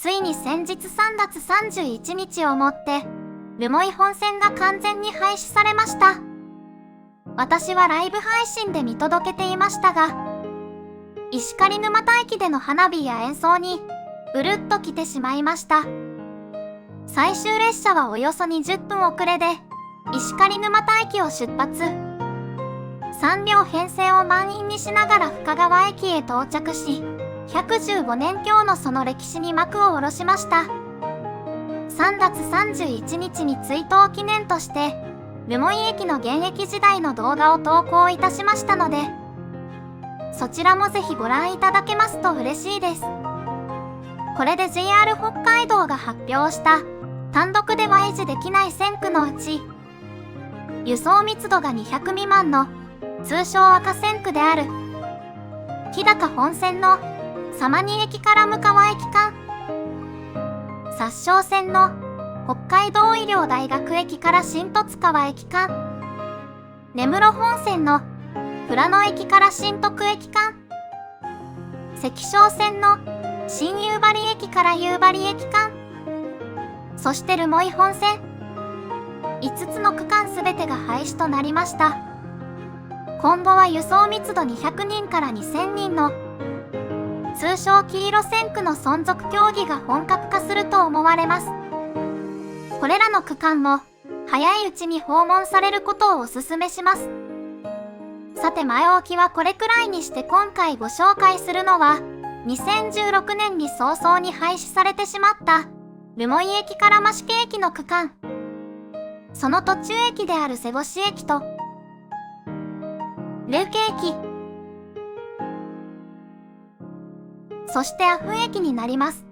ついに先日3月31日をもって、留萌本線が完全に廃止されました。私はライブ配信で見届けていましたが、石狩沼田駅での花火や演奏にうるっと来てしまいました。最終列車はおよそ20分遅れで石狩沼田駅を出発。3両編成を満員にしながら深川駅へ到着し、115年強のその歴史に幕を下ろしました。3月31日に追悼記念として留萌駅の現役時代の動画を投稿いたしましたので、そちらもぜひご覧いただけますと嬉しいです。これで JR 北海道が発表した単独では維持できない線区のうち、輸送密度が200未満の通称赤線区である日高本線の様似駅から向川駅間、札沼線の北海道医療大学駅から新十津川駅間、根室本線の富良野駅から新徳駅間、関彰線の新夕張駅から夕張駅間、そして留萌本線5つの区間すべてが廃止となりました。今後は輸送密度200人から2000人の通称黄色線区の存続協議が本格化すると思われます。これらの区間も早いうちに訪問されることをお勧めします。さて前置きはこれくらいにして、今回ご紹介するのは2016年に早々に廃止されてしまった留萌駅から増毛駅の区間、その途中駅である瀬越駅と留家駅、そして阿布駅になります。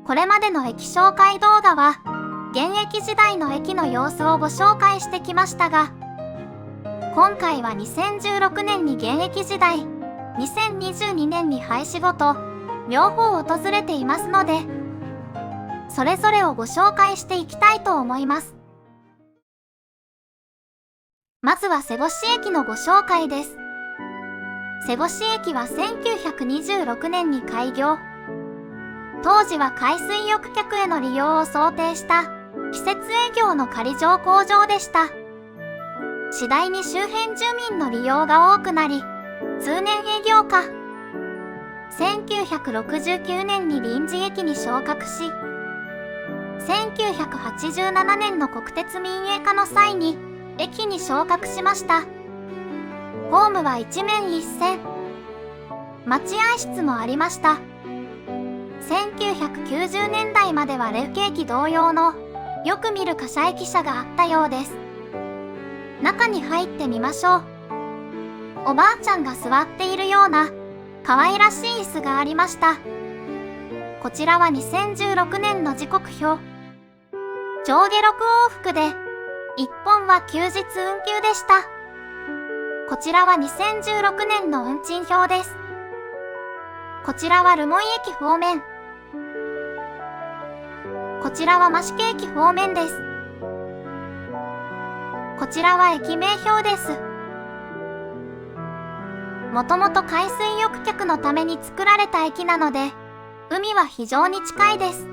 これまでの駅紹介動画は現役時代の駅の様子をご紹介してきましたが、今回は2016年に現役時代、2022年に廃止後と両方訪れていますので、それぞれをご紹介していきたいと思います。まずは瀬越駅のご紹介です。瀬越駅は1926年に開業。当時は海水浴客への利用を想定した季節営業の仮乗降場でした。次第に周辺住民の利用が多くなり、通年営業化。1969年に臨時駅に昇格し、1987年の国鉄民営化の際に駅に昇格しました。ホームは一面一線。待合室もありました。1990年代までは留家駅同様のよく見る貨車駅舎があったようです。中に入ってみましょう。おばあちゃんが座っているような可愛らしい椅子がありました。こちらは2016年の時刻表。上下6往復で1本は休日運休でした。こちらは2016年の運賃表です。こちらは留萌駅方面。こちらは増毛駅方面です。こちらは駅名表です。もともと海水浴客のために作られた駅なので、海は非常に近いです。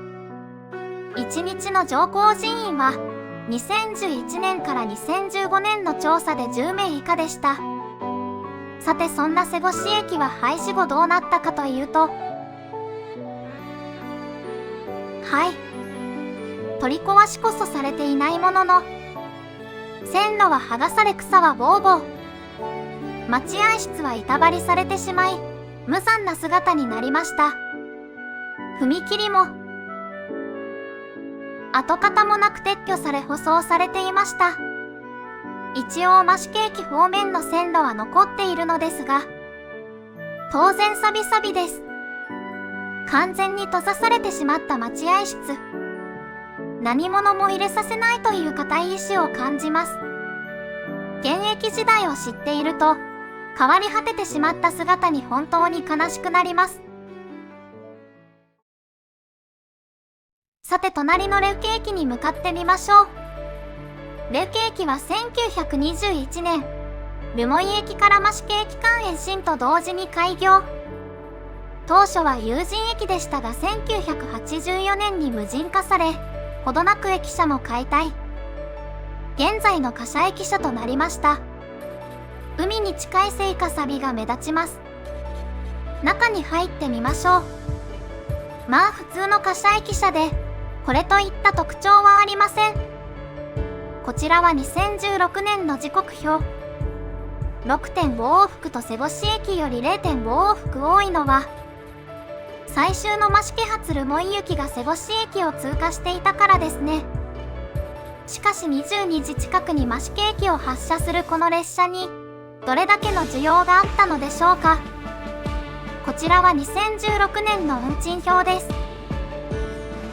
1日の乗降人員は2011年から2015年の調査で10名以下でした。さてそんな瀬越駅は廃止後どうなったかというと、取り壊しこそされていないものの、線路は剥がされ草はぼうぼう、待合室は板張りされてしまい無残な姿になりました。踏切も跡形もなく撤去され舗装されていました。一応増毛駅方面の線路は残っているのですが、当然サビサビです。完全に閉ざされてしまった待合室。何者も入れさせないという固い意志を感じます。現役時代を知っていると、変わり果ててしまった姿に本当に悲しくなります。さて隣の留家駅に向かってみましょう。留家駅は1921年、留萌駅から増毛駅間延伸と同時に開業。当初は有人駅でしたが1984年に無人化され、ほどなく駅舎も解体。現在の貨車駅舎となりました。海に近いせいかさびが目立ちます。中に入ってみましょう。まあ普通の貨車駅舎で、これといった特徴はありません。こちらは2016年の時刻表。6.5 往復と瀬越駅より 0.5 往復多いのは、最終の益毛発留萌行きが瀬越駅を通過していたからですね。しかし22時近くに益毛駅を発車するこの列車に、どれだけの需要があったのでしょうか。こちらは2016年の運賃表です。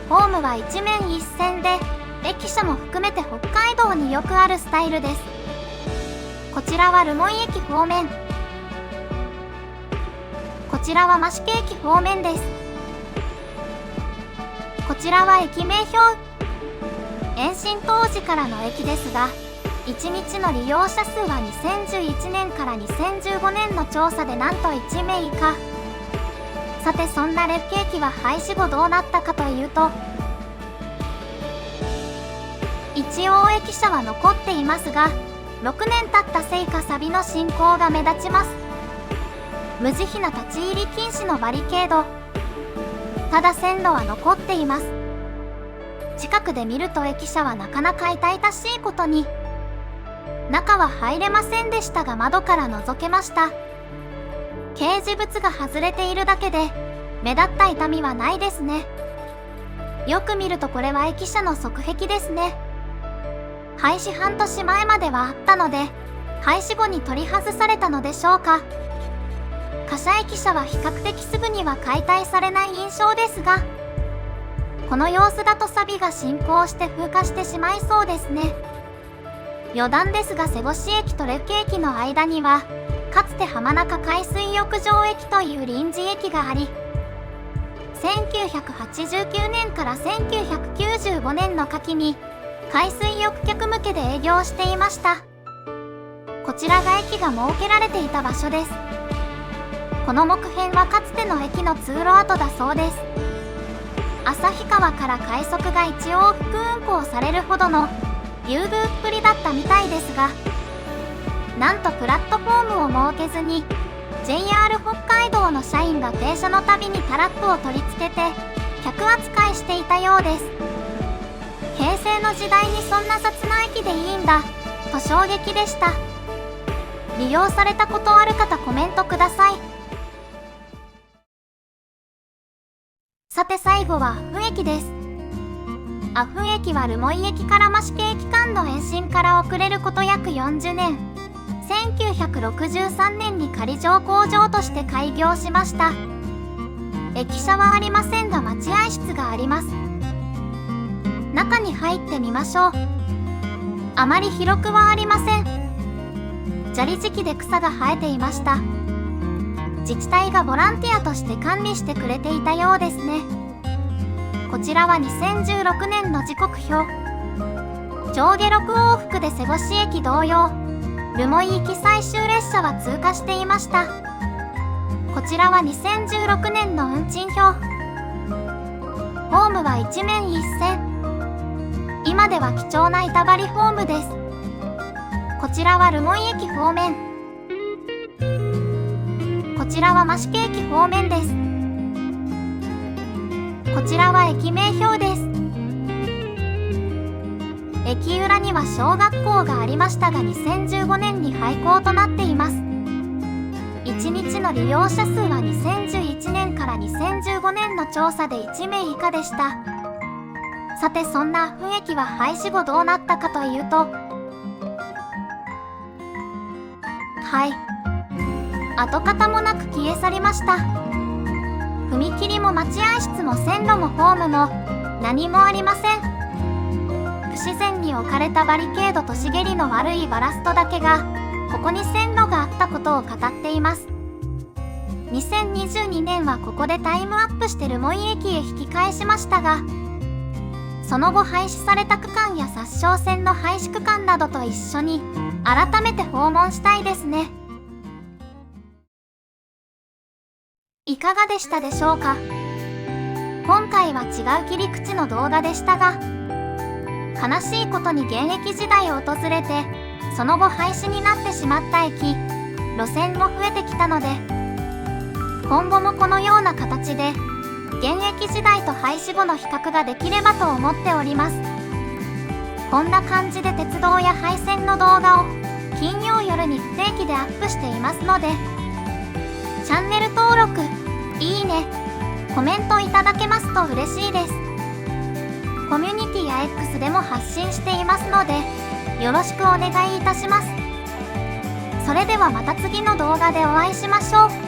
ホームは一面一線で、駅舎も含めて北海道によくあるスタイルです。こちらは留萌駅方面。こちらは益毛駅方面です。こちらは駅名表。延伸当時からの駅ですが、1日の利用者数は2011年から2015年の調査でなんと1名以下。さてそんな列景駅は廃止後どうなったかというと、一応駅舎は残っていますが、6年経ったせいか錆の進行が目立ちます。無慈悲な立ち入り禁止のバリケード。ただ線路は残っています。近くで見ると駅舎はなかなか痛々しいことに、中は入れませんでしたが窓から覗けました。掲示物が外れているだけで目立った痛みはないですね。よく見るとこれは駅舎の側壁ですね。廃止半年前まではあったので、廃止後に取り外されたのでしょうか。貨車駅舎は比較的すぐには解体されない印象ですが、この様子だと錆が進行して風化してしまいそうですね。余談ですが瀬越駅と列景駅の間には、かつて浜中海水浴場駅という臨時駅があり、1989年から1995年の夏季に海水浴客向けで営業していました。こちらが駅が設けられていた場所です。この木片はかつての駅の通路跡だそうです。旭川から快速が1往復運行されるほどの優遇っぷりだったみたいですが、なんとプラットフォームを設けずに JR 北海道の社員が停車のたびにタラップを取り付けて客扱いしていたようです。平成の時代にそんな雑な駅でいいんだと衝撃でした。利用されたことある方コメントください。さて最後は阿布駅です。阿布駅は留萌駅から益毛駅間の延伸から遅れること約40年。1963年に仮乗工場として開業しました。駅舎はありませんが待合室があります。中に入ってみましょう。あまり広くはありません。砂利時期で草が生えていました。自治体がボランティアとして管理してくれていたようですね。こちらは2016年の時刻表。上下6往復で瀬越駅同様、留萌行き最終列車は通過していました。こちらは2016年の運賃表。ホームは一面一線。今では貴重な板張りホームです。こちらは留萌駅方面。こちらは益毛駅方面です。こちらは駅名表です。駅裏には小学校がありましたが2015年に廃校となっています。1日の利用者数は2011年から2015年の調査で1名以下でした。さてそんな阿布駅は廃止後どうなったかというと、跡形もなく消え去りました。踏切も待合室も線路もホームも何もありません。不自然に置かれたバリケードと茂りの悪いバラストだけがここに線路があったことを語っています。2022年はここでタイムアップして留萌駅へ引き返しましたが、その後廃止された区間や札沼線の廃止区間などと一緒に改めて訪問したいですね。いかがでしたでしょうか？今回は違う切り口の動画でしたが、悲しいことに現役時代を訪れて、その後廃止になってしまった駅、路線も増えてきたので、今後もこのような形で、現役時代と廃止後の比較ができればと思っております。こんな感じで鉄道や廃線の動画を金曜夜に不定期でアップしていますので、チャンネル登録、いいね、コメントいただけますと嬉しいです。コミュニティや X でも発信していますので、よろしくお願いいたします。それではまた次の動画でお会いしましょう。